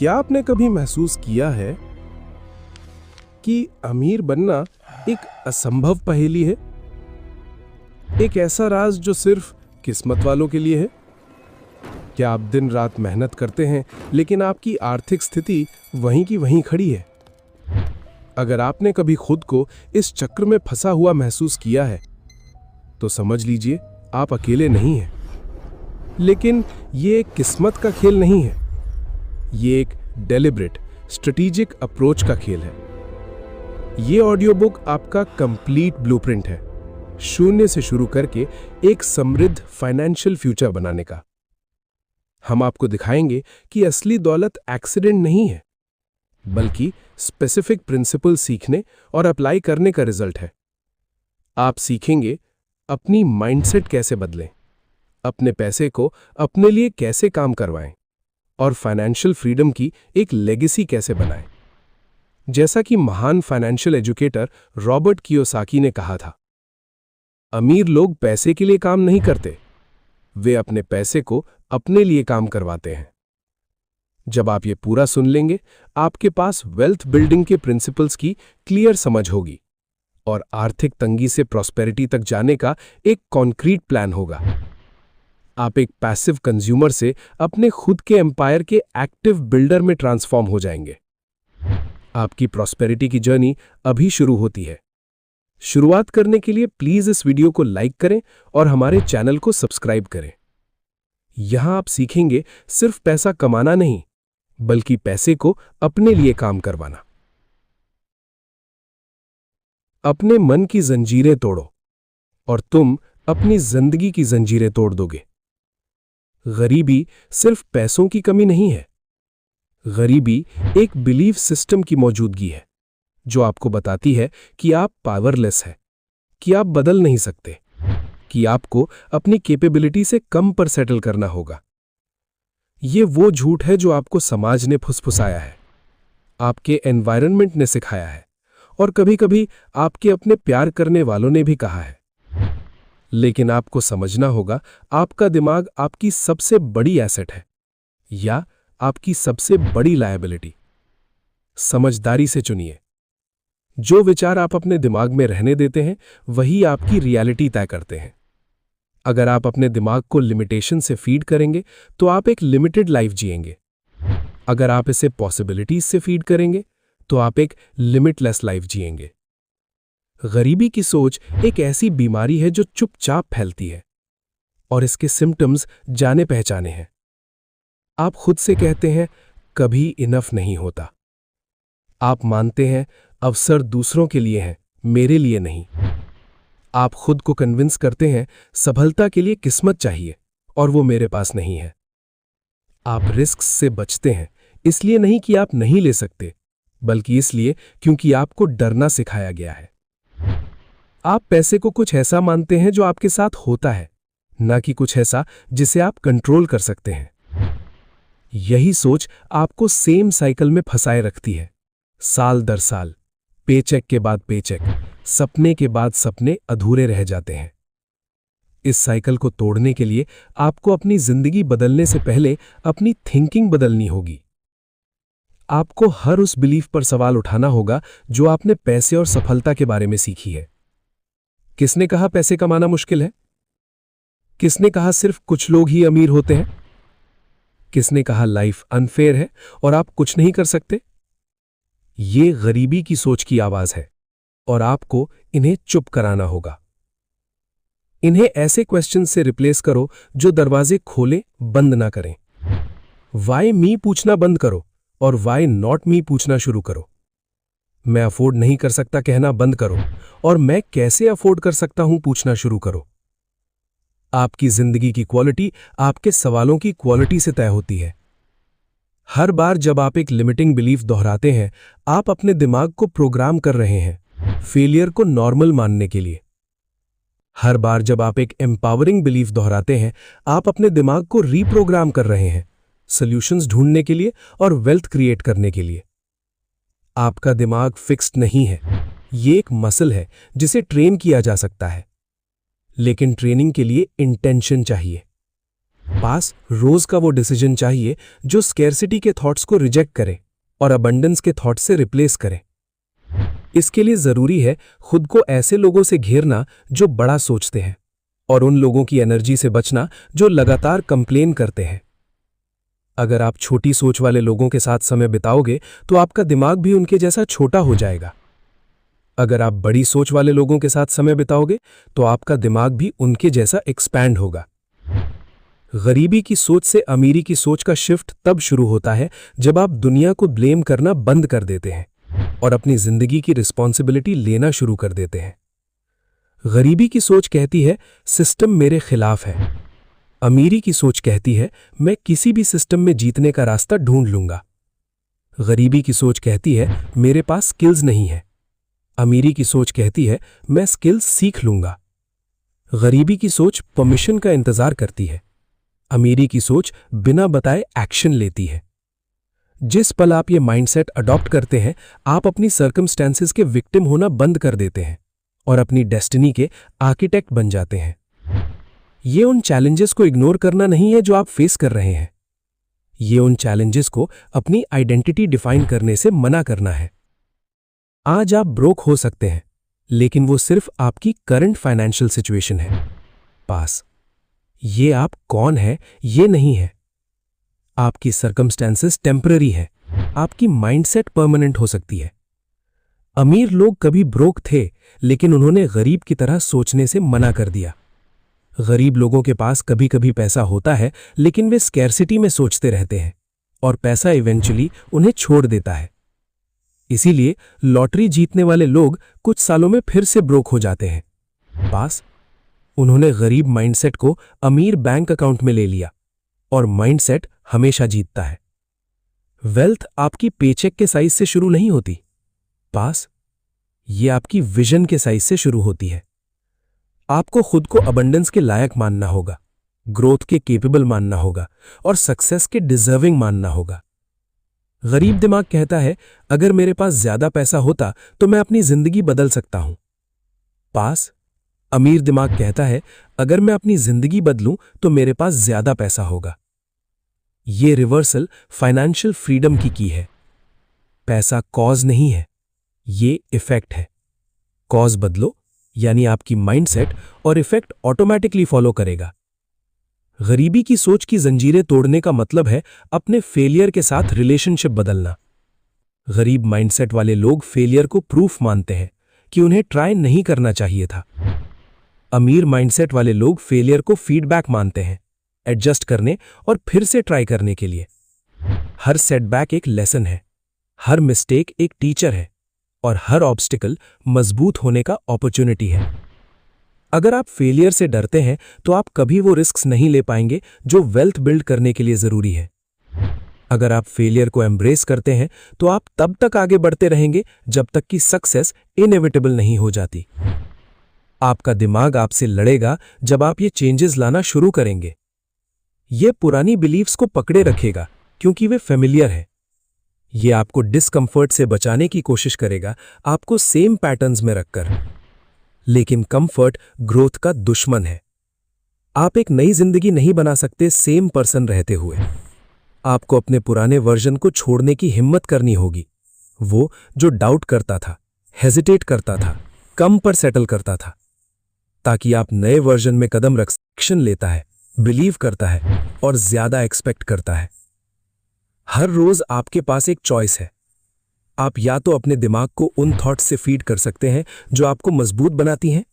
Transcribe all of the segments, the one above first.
क्या आपने कभी महसूस किया है कि अमीर बनना एक असंभव पहेली है? एक ऐसा राज जो सिर्फ किस्मत वालों के लिए है? क्या आप दिन रात मेहनत करते हैं लेकिन आपकी आर्थिक स्थिति वहीं की वहीं खड़ी है? अगर आपने कभी खुद को इस चक्र में फंसा हुआ महसूस किया है तो समझ लीजिए आप अकेले नहीं हैं। लेकिन ये एक किस्मत का खेल नहीं है, ये एक डेलिब्रेट स्ट्रेटेजिक अप्रोच का खेल है। ये ऑडियो बुक आपका कंप्लीट ब्लूप्रिंट है, शून्य से शुरू करके एक समृद्ध फाइनेंशियल फ्यूचर बनाने का। हम आपको दिखाएंगे कि असली दौलत एक्सीडेंट नहीं है, बल्कि स्पेसिफिक प्रिंसिपल सीखने और अप्लाई करने का रिजल्ट है। आप सीखेंगे अपनी माइंडसेट कैसे बदलें, अपने पैसे को अपने लिए कैसे काम करवाएं और फाइनेंशियल फ्रीडम की एक लेगेसी कैसे बनाएं। जैसा कि महान फाइनेंशियल एजुकेटर रॉबर्ट कियोसाकी ने कहा था, अमीर लोग पैसे के लिए काम नहीं करते, वे अपने पैसे को अपने लिए काम करवाते हैं। जब आप ये पूरा सुन लेंगे, आपके पास वेल्थ बिल्डिंग के प्रिंसिपल्स की क्लियर समझ होगी और आर्थिक तंगी से प्रॉस्पेरिटी तक जाने का एक कॉन्क्रीट प्लान होगा। आप एक पैसिव कंज्यूमर से अपने खुद के एम्पायर के एक्टिव बिल्डर में ट्रांसफॉर्म हो जाएंगे। आपकी प्रॉस्पेरिटी की जर्नी अभी शुरू होती है। शुरुआत करने के लिए प्लीज इस वीडियो को लाइक करें और हमारे चैनल को सब्सक्राइब करें। यहां आप सीखेंगे सिर्फ पैसा कमाना नहीं, बल्कि पैसे को अपने लिए काम करवाना। अपने मन की जंजीरें तोड़ो और तुम अपनी जिंदगी की जंजीरें तोड़ दोगे। गरीबी सिर्फ पैसों की कमी नहीं है, गरीबी एक बिलीफ सिस्टम की मौजूदगी है जो आपको बताती है कि आप पावरलेस हैं, कि आप बदल नहीं सकते, कि आपको अपनी कैपेबिलिटी से कम पर सेटल करना होगा। ये वो झूठ है जो आपको समाज ने फुसफुसाया है, आपके एनवायरनमेंट ने सिखाया है और कभी-कभी आपके अपने प्यार करने वालों ने भी कहा है। लेकिन आपको समझना होगा, आपका दिमाग आपकी सबसे बड़ी एसेट है या आपकी सबसे बड़ी लायबिलिटी। समझदारी से चुनिए। जो विचार आप अपने दिमाग में रहने देते हैं, वही आपकी रियलिटी तय करते हैं। अगर आप अपने दिमाग को लिमिटेशन से फीड करेंगे तो आप एक लिमिटेड लाइफ जिएंगे। अगर आप इसे पॉसिबिलिटीज से फीड करेंगे तो आप एक लिमिटलेस लाइफ जिएंगे। गरीबी की सोच एक ऐसी बीमारी है जो चुपचाप फैलती है और इसके सिम्टम्स जाने पहचाने हैं। आप खुद से कहते हैं कभी इनफ नहीं होता। आप मानते हैं अवसर दूसरों के लिए हैं, मेरे लिए नहीं। आप खुद को कन्विंस करते हैं सफलता के लिए किस्मत चाहिए और वो मेरे पास नहीं है। आप रिस्क से बचते हैं, इसलिए नहीं कि आप नहीं ले सकते, बल्कि इसलिए क्योंकि आपको डरना सिखाया गया है। आप पैसे को कुछ ऐसा मानते हैं जो आपके साथ होता है, ना कि कुछ ऐसा जिसे आप कंट्रोल कर सकते हैं। यही सोच आपको सेम साइकिल में फंसाए रखती है, साल दर साल, पेचेक के बाद पेचेक, सपने के बाद सपने अधूरे रह जाते हैं। इस साइकिल को तोड़ने के लिए आपको अपनी जिंदगी बदलने से पहले अपनी थिंकिंग बदलनी होगी। आपको हर उस बिलीफ पर सवाल उठाना होगा जो आपने पैसे और सफलता के बारे में सीखी है। किसने कहा पैसे कमाना मुश्किल है? किसने कहा सिर्फ कुछ लोग ही अमीर होते हैं? किसने कहा लाइफ अनफेयर है और आप कुछ नहीं कर सकते? ये गरीबी की सोच की आवाज है और आपको इन्हें चुप कराना होगा। इन्हें ऐसे क्वेश्चन से रिप्लेस करो जो दरवाजे खोले बंद ना करें। वाई मी पूछना बंद करो और वाई नॉट मी पूछना शुरू करो। मैं अफोर्ड नहीं कर सकता कहना बंद करो और मैं कैसे अफोर्ड कर सकता हूं पूछना शुरू करो। आपकी जिंदगी की क्वालिटी आपके सवालों की क्वालिटी से तय होती है। हर बार जब आप एक लिमिटिंग बिलीफ दोहराते हैं, आप अपने दिमाग को प्रोग्राम कर रहे हैं फेलियर को नॉर्मल मानने के लिए। हर बार जब आप एक एम्पावरिंग बिलीफ दोहराते हैं, आप अपने दिमाग को रीप्रोग्राम कर रहे हैं सॉल्यूशंस ढूंढने के लिए और वेल्थ क्रिएट करने के लिए। आपका दिमाग फिक्स्ड नहीं है, ये एक मसल है जिसे ट्रेन किया जा सकता है, लेकिन ट्रेनिंग के लिए इंटेंशन चाहिए। पास रोज का वो डिसीजन चाहिए जो स्कैर्सिटी के थॉट्स को रिजेक्ट करे और अबंडेंस के थॉट्स से रिप्लेस करे। इसके लिए जरूरी है खुद को ऐसे लोगों से घेरना जो बड़ा सोचते हैं और उन लोगों की एनर्जी से बचना जो लगातार कंप्लेन करते हैं। अगर आप छोटी सोच वाले लोगों के साथ समय बिताओगे तो आपका दिमाग भी उनके जैसा छोटा हो जाएगा। अगर आप बड़ी सोच वाले लोगों के साथ समय बिताओगे तो आपका दिमाग भी उनके जैसा एक्सपैंड होगा। गरीबी की सोच से अमीरी की सोच का शिफ्ट तब शुरू होता है जब आप दुनिया को ब्लेम करना बंद कर देते हैं और अपनी जिंदगी की रिस्पॉन्सिबिलिटी लेना शुरू कर देते हैं। गरीबी की सोच कहती है सिस्टम मेरे खिलाफ है। अमीरी की सोच कहती है मैं किसी भी सिस्टम में जीतने का रास्ता ढूंढ लूंगा। गरीबी की सोच कहती है मेरे पास स्किल्स नहीं है। अमीरी की सोच कहती है मैं स्किल्स सीख लूंगा। गरीबी की सोच परमिशन का इंतजार करती है। अमीरी की सोच बिना बताए एक्शन लेती है। जिस पल आप ये माइंडसेट अडॉप्ट करते हैं, आप अपनी सर्कमस्टेंसेस के विक्टिम होना बंद कर देते हैं और अपनी डेस्टिनी के आर्किटेक्ट बन जाते हैं। ये उन चैलेंजेस को इग्नोर करना नहीं है जो आप फेस कर रहे हैं। ये उन चैलेंजेस को अपनी आइडेंटिटी डिफाइन करने से मना करना है। आज आप ब्रोक हो सकते हैं, लेकिन वो सिर्फ आपकी करंट फाइनेंशियल सिचुएशन है। पास ये आप कौन है ये नहीं है। आपकी सर्कमस्टेंसेस टेम्पररी है, आपकी माइंडसेट परमानेंट हो सकती है। अमीर लोग कभी ब्रोक थे, लेकिन उन्होंने गरीब की तरह सोचने से मना कर दिया। गरीब लोगों के पास कभी कभी पैसा होता है, लेकिन वे स्कैर्सिटी में सोचते रहते हैं और पैसा इवेंचुअली उन्हें छोड़ देता है। इसीलिए लॉटरी जीतने वाले लोग कुछ सालों में फिर से ब्रोक हो जाते हैं। पास उन्होंने गरीब माइंडसेट को अमीर बैंक अकाउंट में ले लिया और माइंडसेट हमेशा जीतता है। वेल्थ आपकी पेचेक के साइज से शुरू नहीं होती। पास ये आपकी विजन के साइज से शुरू होती है। आपको खुद को अबंडेंस के लायक मानना होगा, ग्रोथ के केपेबल मानना होगा और सक्सेस के डिजर्विंग मानना होगा। गरीब दिमाग कहता है अगर मेरे पास ज्यादा पैसा होता तो मैं अपनी जिंदगी बदल सकता हूं। पास अमीर दिमाग कहता है अगर मैं अपनी जिंदगी बदलूं तो मेरे पास ज्यादा पैसा होगा। ये रिवर्सल फाइनेंशियल फ्रीडम की है। पैसा कॉज नहीं है, ये इफेक्ट है। कॉज बदलो यानी आपकी माइंडसेट और इफेक्ट ऑटोमेटिकली फॉलो करेगा। गरीबी की सोच की जंजीरें तोड़ने का मतलब है अपने फेलियर के साथ रिलेशनशिप बदलना। गरीब माइंडसेट वाले लोग फेलियर को प्रूफ मानते हैं कि उन्हें ट्राई नहीं करना चाहिए था। अमीर माइंडसेट वाले लोग फेलियर को फीडबैक मानते हैं, एडजस्ट करने और फिर से ट्राई करने के लिए। हर सेटबैक एक लेसन है, हर मिस्टेक एक टीचर है और हर ऑब्स्टिकल मजबूत होने का अपॉर्चुनिटी है। अगर आप फेलियर से डरते हैं तो आप कभी वो रिस्क्स नहीं ले पाएंगे जो वेल्थ बिल्ड करने के लिए जरूरी है। अगर आप फेलियर को एम्ब्रेस करते हैं तो आप तब तक आगे बढ़ते रहेंगे जब तक कि सक्सेस इनएविटेबल नहीं हो जाती। आपका दिमाग आपसे लड़ेगा जब आप ये चेंजेस लाना शुरू करेंगे। ये पुरानी बिलीफ्स को पकड़े रखेगा क्योंकि वे फेमिलियर है। ये आपको डिस्कंफर्ट से बचाने की कोशिश करेगा, आपको सेम पैटर्न्स में रखकर। लेकिन कंफर्ट ग्रोथ का दुश्मन है। आप एक नई जिंदगी नहीं बना सकते सेम पर्सन रहते हुए। आपको अपने पुराने वर्जन को छोड़ने की हिम्मत करनी होगी, वो जो डाउट करता था, हेजिटेट करता था, कम पर सेटल करता था, ताकि आप नए वर्जन में कदम रख एक्शन लेता है, बिलीव करता है और ज्यादा एक्सपेक्ट करता है। हर रोज आपके पास एक चॉइस है। आप या तो अपने दिमाग को उन थॉट्स से फीड कर सकते हैं जो आपको मजबूत बनाती हैं,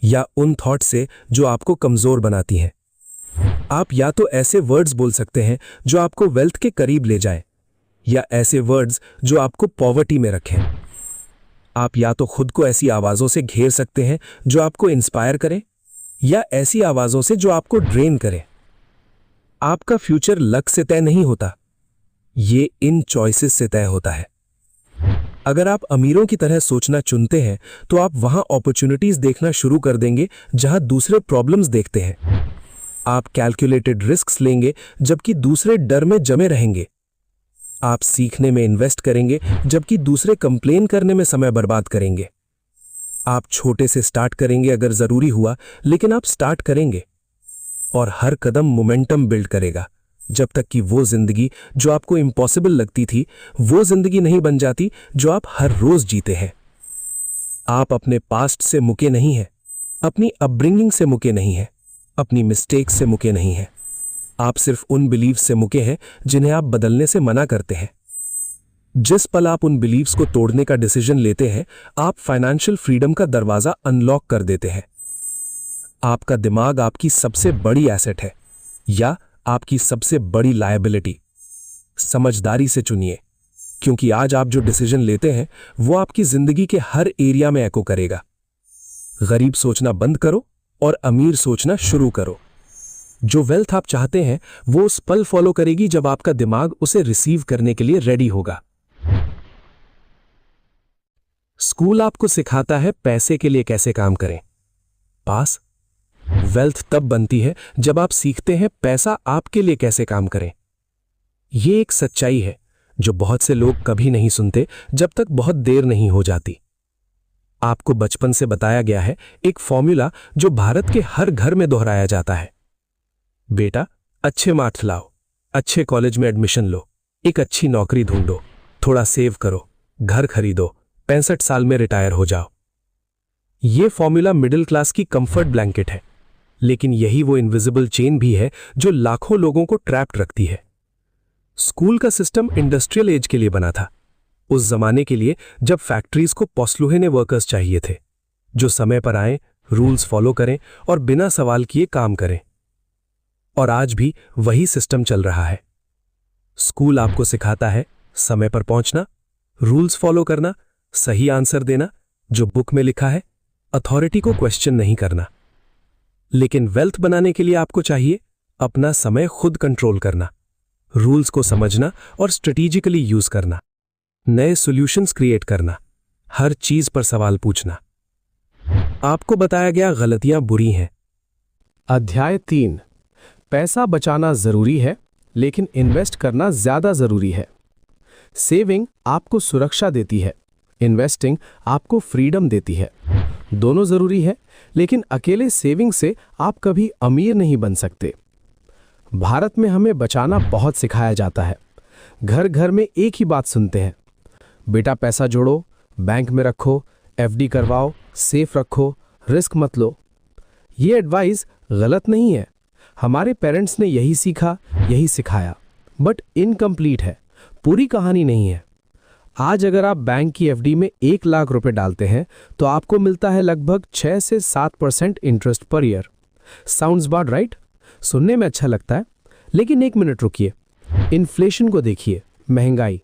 या उन थॉट्स से जो आपको कमजोर बनाती हैं। आप या तो ऐसे वर्ड्स बोल सकते हैं जो आपको वेल्थ के करीब ले जाए, या ऐसे वर्ड्स जो आपको पॉवर्टी में रखें। आप या तो खुद को ऐसी आवाजों से घेर सकते हैं जो आपको इंस्पायर करें, या ऐसी आवाजों से जो आपको ड्रेन करें। आपका फ्यूचर लक से तय नहीं होता, ये इन चॉइसेस से तय होता है। अगर आप अमीरों की तरह सोचना चुनते हैं तो आप वहां अपॉर्चुनिटीज देखना शुरू कर देंगे जहां दूसरे प्रॉब्लम्स देखते हैं। आप कैलकुलेटेड रिस्क्स लेंगे जबकि दूसरे डर में जमे रहेंगे। आप सीखने में इन्वेस्ट करेंगे जबकि दूसरे कंप्लेन करने में समय बर्बाद करेंगे। आप छोटे से स्टार्ट करेंगे अगर जरूरी हुआ, लेकिन आप स्टार्ट करेंगे। और हर कदम मोमेंटम बिल्ड करेगा, जब तक कि वो जिंदगी जो आपको इम्पॉसिबल लगती थी वो जिंदगी नहीं बन जाती जो आप हर रोज जीते हैं। आप अपने पास्ट से मुके नहीं हैं, अपनी अपब्रिंगिंग से मुके नहीं हैं, अपनी मिस्टेक्स से मुके नहीं हैं। आप सिर्फ उन बिलीव्स से मुके हैं जिन्हें आप बदलने से मना करते हैं। जिस पल आप उन बिलीव्स को तोड़ने का डिसीजन लेते हैं, आप फाइनेंशियल फ्रीडम का दरवाजा अनलॉक कर देते हैं। आपका दिमाग आपकी सबसे बड़ी एसेट है या आपकी सबसे बड़ी लायबिलिटी। समझदारी से चुनिए, क्योंकि आज आप जो डिसीजन लेते हैं वो आपकी जिंदगी के हर एरिया में एको करेगा। गरीब सोचना बंद करो और अमीर सोचना शुरू करो। जो वेल्थ आप चाहते हैं वो उस पल फॉलो करेगी जब आपका दिमाग उसे रिसीव करने के लिए रेडी होगा। स्कूल आपको सिखाता है पैसे के लिए कैसे काम करें। पास। वेल्थ तब बनती है जब आप सीखते हैं पैसा आपके लिए कैसे काम करें। यह एक सच्चाई है जो बहुत से लोग कभी नहीं सुनते जब तक बहुत देर नहीं हो जाती। आपको बचपन से बताया गया है एक फॉर्मूला जो भारत के हर घर में दोहराया जाता है। बेटा, अच्छे मार्क्स लाओ, अच्छे कॉलेज में एडमिशन लो, एक अच्छी नौकरी ढूंढो, थोड़ा सेव करो, घर खरीदो, 65 साल में रिटायर हो जाओ। यह फॉर्मूला मिडिल क्लास की कंफर्ट ब्लैंकेट है, लेकिन यही वो इनविजिबल चेन भी है जो लाखों लोगों को ट्रैप्ड रखती है। स्कूल का सिस्टम इंडस्ट्रियल एज के लिए बना था, उस जमाने के लिए जब फैक्ट्रीज को पौसलुहेने वर्कर्स चाहिए थे, जो समय पर आए, रूल्स फॉलो करें और बिना सवाल किए काम करें। और आज भी वही सिस्टम चल रहा है। स्कूल आपको सिखाता है समय पर पहुंचना, रूल्स फॉलो करना, सही आंसर देना, जो बुक में लिखा है, अथॉरिटी को क्वेश्चन नहीं करना। लेकिन वेल्थ बनाने के लिए आपको चाहिए अपना समय खुद कंट्रोल करना, रूल्स को समझना और स्ट्रेटेजिकली यूज करना, नए सॉल्यूशंस क्रिएट करना, हर चीज पर सवाल पूछना। आपको बताया गया गलतियां बुरी हैं। अध्याय 3। पैसा बचाना जरूरी है, लेकिन इन्वेस्ट करना ज्यादा जरूरी है। सेविंग आपको सुरक्षा देती है, इन्वेस्टिंग आपको फ्रीडम देती है। दोनों जरूरी है, लेकिन अकेले सेविंग से आप कभी अमीर नहीं बन सकते। भारत में हमें बचाना बहुत सिखाया जाता है। घर घर में एक ही बात सुनते हैं, बेटा पैसा जोड़ो, बैंक में रखो, एफडी करवाओ, सेफ रखो, रिस्क मत लो। ये एडवाइस गलत नहीं है, हमारे पेरेंट्स ने यही सीखा, यही सिखाया, बट इनकम्प्लीट है, पूरी कहानी नहीं है। आज अगर आप बैंक की एफडी में 1 लाख रुपए डालते हैं तो आपको मिलता है लगभग 6 से 7% interest per year. Sounds about right? सुनने में अच्छा लगता है, लेकिन एक मिनट रुकिए, इन्फ्लेशन को देखिए, महंगाई।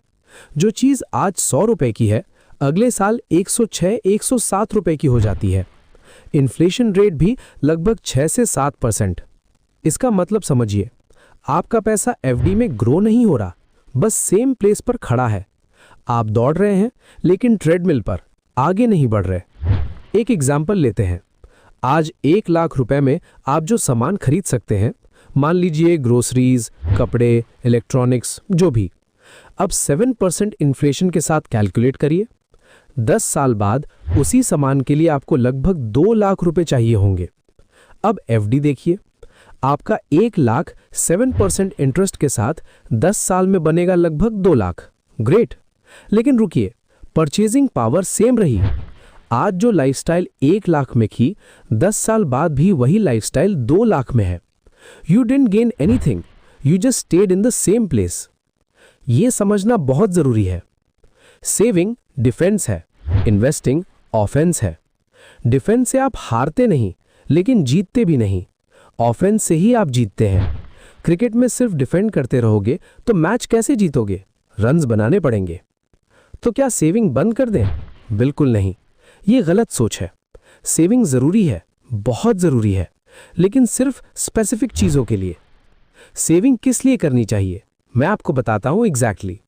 जो चीज आज 100 रुपए की है अगले साल 106-107 रुपए की हो जाती है। इन्फ्लेशन रेट भी लगभग 6 से 7%। इसका मतलब समझिए, आपका पैसा एफडी में ग्रो नहीं हो रहा, बस सेम प्लेस पर खड़ा है। आप दौड़ रहे हैं लेकिन ट्रेडमिल पर, आगे नहीं बढ़ रहे। एक एग्जाम्पल लेते हैं। आज 1 लाख रुपए में आप जो सामान खरीद सकते हैं, मान लीजिए ग्रोसरीज, कपड़े, इलेक्ट्रॉनिक्स, जो भी, अब 7% इन्फ्लेशन के साथ कैलकुलेट करिए। 10 साल बाद उसी सामान के लिए आपको लगभग 2 लाख रुपए चाहिए होंगे। अब एफडी देखिए, आपका 1 लाख 7% इंटरेस्ट के साथ 10 साल में बनेगा लगभग 2 लाख। ग्रेट, लेकिन रुकिए, परचेजिंग पावर सेम रही। आज जो लाइफस्टाइल 1 लाख में थी, 10 साल बाद भी वही लाइफस्टाइल 2 लाख में है। You didn't gain anything, you just stayed in the same place. यह समझना बहुत जरूरी है। सेविंग डिफेंस है, इन्वेस्टिंग ऑफेंस है। डिफेंस से आप हारते नहीं, लेकिन जीतते भी नहीं। ऑफेंस से ही आप जीतते हैं। क्रिकेट में सिर्फ डिफेंड करते रहोगे तो मैच कैसे जीतोगे? रन्स बनाने पड़ेंगे। तो क्या सेविंग बंद कर दें? बिल्कुल नहीं, ये गलत सोच है। सेविंग जरूरी है, बहुत जरूरी है, लेकिन सिर्फ स्पेसिफिक चीजों के लिए। सेविंग किस लिए करनी चाहिए मैं आपको बताता हूं एग्जैक्टली।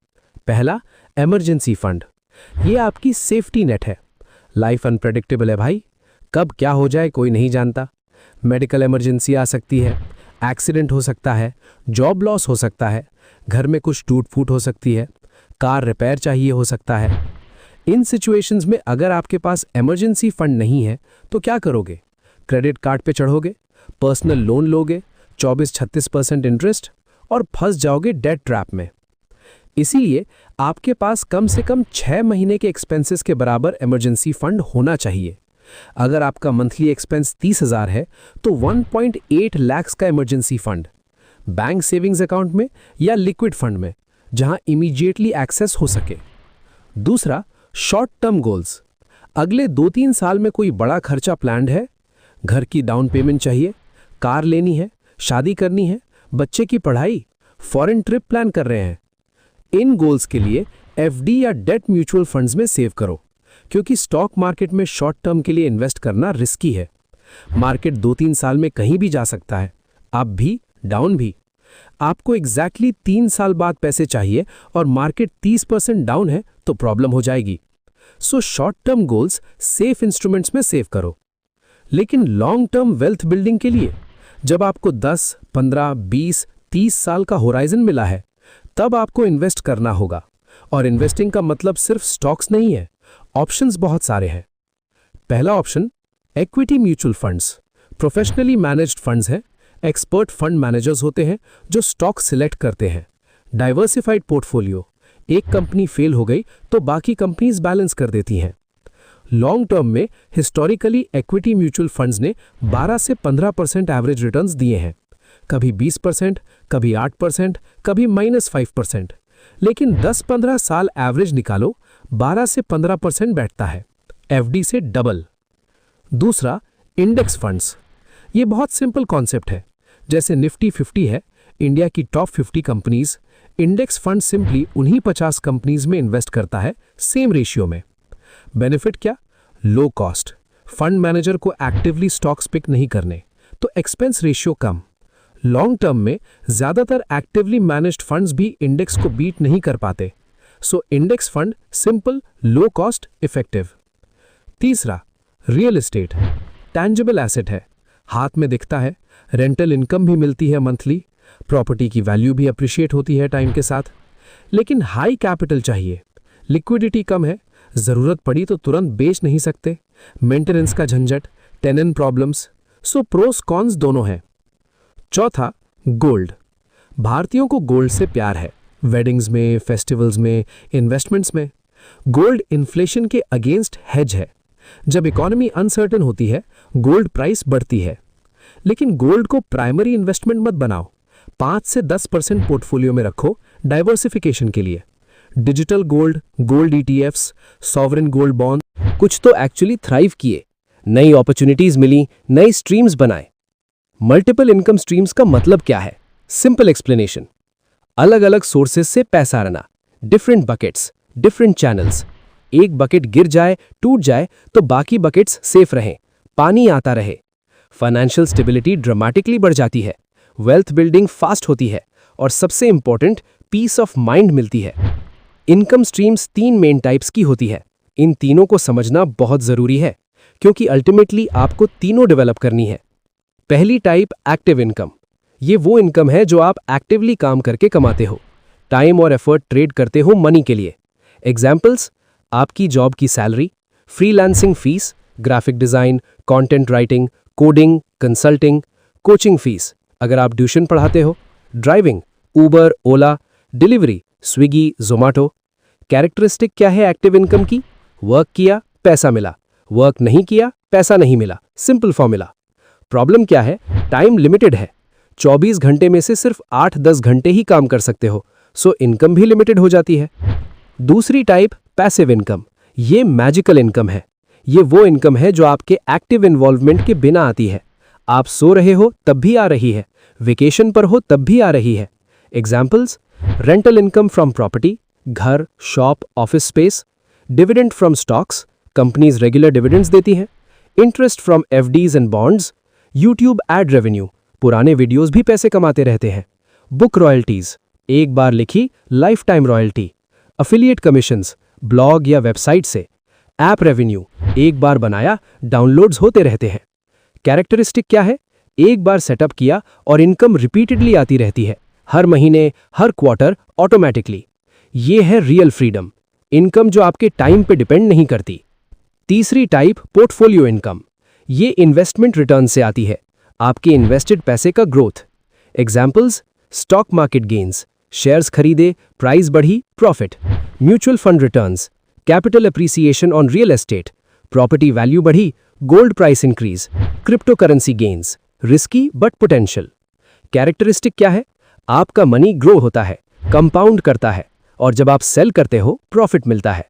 पहला, इमरजेंसी फंड। ये आपकी सेफ्टी नेट है। लाइफ अनप्रेडिक्टेबल है भाई, कब क्या हो जाए कोई नहीं जानता। मेडिकल इमरजेंसी आ सकती है, एक्सीडेंट हो सकता है, जॉब लॉस हो सकता है, घर में कुछ टूट फूट हो सकती है, कार रिपेयर चाहिए हो सकता है। इन सिचुएशंस में अगर आपके पास इमरजेंसी फंड नहीं है तो क्या करोगे? क्रेडिट कार्ड पे चढ़ोगे, पर्सनल लोन लोगे, 24-36% इंटरेस्ट और फंस जाओगे डेट ट्रैप में। इसीलिए आपके पास कम से कम 6 महीने के एक्सपेंसेस के बराबर इमरजेंसी फंड होना चाहिए। अगर आपका मंथली एक्सपेंस 30,000 है तो 1.8 लाख का emergency fund bank savings account में या लिक्विड फंड में, जहां इमीडिएटली एक्सेस हो सके। दूसरा, शॉर्ट टर्म गोल्स। अगले 2-3 साल में कोई बड़ा खर्चा प्लान्ड है, घर की डाउन पेमेंट चाहिए, कार लेनी है, शादी करनी है, बच्चे की पढ़ाई, फॉरेन ट्रिप प्लान कर रहे हैं। इन गोल्स के लिए एफडी या डेट म्यूचुअल फंड्स में सेव करो, क्योंकि स्टॉक मार्केट में शॉर्ट टर्म के लिए इन्वेस्ट करना रिस्की है। मार्केट 2-3 साल में कहीं भी जा सकता है, अप भी डाउन भी। आपको एग्जैक्टली 3 साल बाद पैसे चाहिए और मार्केट 30% डाउन है तो प्रॉब्लम हो जाएगी। So short term goals safe instruments में सेव करो। लेकिन लॉन्ग टर्म वेल्थ बिल्डिंग के लिए जब आपको 10, 15, 20, 30 साल का होराइजन मिला है, तब आपको इन्वेस्ट करना होगा। और इन्वेस्टिंग का मतलब सिर्फ स्टॉक्स नहीं है, ऑप्शंस बहुत सारे हैं। पहला option equity mutual funds. Professionally managed funds हैं, एक्सपर्ट फंड मैनेजर्स होते हैं जो स्टॉक सिलेक्ट करते हैं। डाइवर्सिफाइड पोर्टफोलियो, एक कंपनी फेल हो गई तो बाकी कंपनीज बैलेंस कर देती हैं। लॉन्ग टर्म में हिस्टोरिकली इक्विटी म्यूचुअल फंड्स ने 12 से 15% एवरेज रिटर्न्स दिए हैं, कभी 20%, कभी 8%, कभी -5%। लेकिन 10-15 साल एवरेज निकालो, 12 से 15% बैठता है, एफडी से डबल। दूसरा, इंडेक्स फंड्स। ये बहुत सिंपल कॉन्सेप्ट है। जैसे निफ्टी 50 है, इंडिया की top 50 companies, index fund simply उन्हीं 50 कंपनीज में इन्वेस्ट करता है, सेम रेशियो में। बेनिफिट क्या? लो कॉस्ट, फंड मैनेजर को एक्टिवली स्टॉक्स पिक नहीं करने, तो एक्सपेंस रेशियो कम। लॉन्ग टर्म में ज्यादातर एक्टिवली मैनेज्ड फंड्स भी इंडेक्स को बीट नहीं कर पाते, so index fund simple, low cost, effective. तीसरा, रियल एस्टेट। टैंजिबल एसेट है, हाथ में दिखता है, रेंटल इनकम भी मिलती है मंथली, प्रॉपर्टी की वैल्यू भी अप्रिशिएट होती है टाइम के साथ। लेकिन हाई कैपिटल चाहिए, लिक्विडिटी कम है, जरूरत पड़ी तो तुरंत बेच नहीं सकते, मेंटेनेंस का झंझट, टेनेंट प्रॉब्लम्स, सो प्रोस कॉन्स दोनों हैं। चौथा, गोल्ड। भारतीयों को गोल्ड से प्यार है, वेडिंग्स में, फेस्टिवल्स में, इन्वेस्टमेंट्स में। गोल्ड इन्फ्लेशन के अगेंस्ट हेज है। जब इकोनॉमी अनसर्टेन होती है, गोल्ड प्राइस बढ़ती है। लेकिन गोल्ड को प्राइमरी इन्वेस्टमेंट मत बनाओ, 5 से 10% पोर्टफोलियो में रखो डाइवर्सिफिकेशन के लिए। Digital gold, gold ETFs, sovereign gold bond, कुछ तो एक्चुअली थ्राइव किए, नई अपॉर्चुनिटीज मिली, नई स्ट्रीम्स बनाए। मल्टीपल इनकम स्ट्रीम्स का मतलब क्या है? सिंपल एक्सप्लेनेशन, अलग अलग सोर्सेस से पैसा आना, डिफरेंट बकेट्स, डिफरेंट चैनल्स। एक बकेट गिर जाए, टूट जाए तो बाकी बकेट्स सेफ रहें, पानी आता रहे। फाइनेंशियल स्टेबिलिटी ड्रामेटिकली बढ़ जाती है, वेल्थ बिल्डिंग फास्ट होती है और सबसे इंपॉर्टेंट, पीस ऑफ माइंड मिलती है। इनकम स्ट्रीम्स 3 मेन टाइप्स की होती है। इन तीनों को समझना बहुत जरूरी है, क्योंकि अल्टीमेटली आपको तीनों डेवलप करनी है। पहली टाइप, एक्टिव इनकम। ये वो इनकम है जो आप एक्टिवली काम करके कमाते हो, टाइम और एफर्ट ट्रेड करते हो मनी के लिए। एग्जाम्पल्स, आपकी जॉब की salary, freelancing fees, graphic design, content writing, coding, consulting, coaching fees अगर आप ट्यूशन पढ़ाते हो, ड्राइविंग, उबर, ओला, डिलीवरी, स्विगी, जोमेटो। कैरेक्टरिस्टिक क्या है एक्टिव इनकम की? वर्क किया, पैसा मिला, वर्क नहीं किया, पैसा नहीं मिला, सिंपल फॉर्मूला। प्रॉब्लम क्या है? टाइम लिमिटेड है, 24 घंटे में से सिर्फ 8-10 घंटे ही काम कर सकते हो, सो इनकम भी लिमिटेड हो जाती है। दूसरी टाइप, पैसिव इनकम। ये मैजिकल इनकम है। ये वो इनकम है जो आपके एक्टिव इन्वॉल्वमेंट के बिना आती है। आप सो रहे हो तब भी आ रही है, वेकेशन पर हो तब भी आ रही है। Examples, rental income from property, घर, shop, office space, dividend from stocks, companies regular dividends देती हैं, interest from FDs and bonds, YouTube ad revenue, पुराने वीडियोस भी पैसे कमाते रहते हैं, बुक रॉयल्टीज, एक बार लिखी life time royalty, affiliate commissions, blog या वेबसाइट से, ऐप रेवेन्यू, एक बार बनाया डाउनलोड्स होते रहते हैं। कैरेक्टरिस्टिक क्या है? एक बार सेटअप किया और इनकम रिपीटेडली आती रहती है, हर महीने, हर क्वार्टर, ऑटोमेटिकली। ये है रियल फ्रीडम, इनकम जो आपके टाइम पे डिपेंड नहीं करती। तीसरी टाइप, पोर्टफोलियो इनकम। ये इन्वेस्टमेंट रिटर्न से आती है, आपके इन्वेस्टेड पैसे का growth. Examples, stock market gains, shares खरीदे, प्राइस बढ़ी, profit. Mutual fund returns, capital appreciation on real estate, property value बढ़ी, gold price increase. Crypto currency gains, risky but potential. Characteristic क्या है? आपका मनी ग्रो होता है, कंपाउंड करता है, और जब आप सेल करते हो प्रॉफिट मिलता है।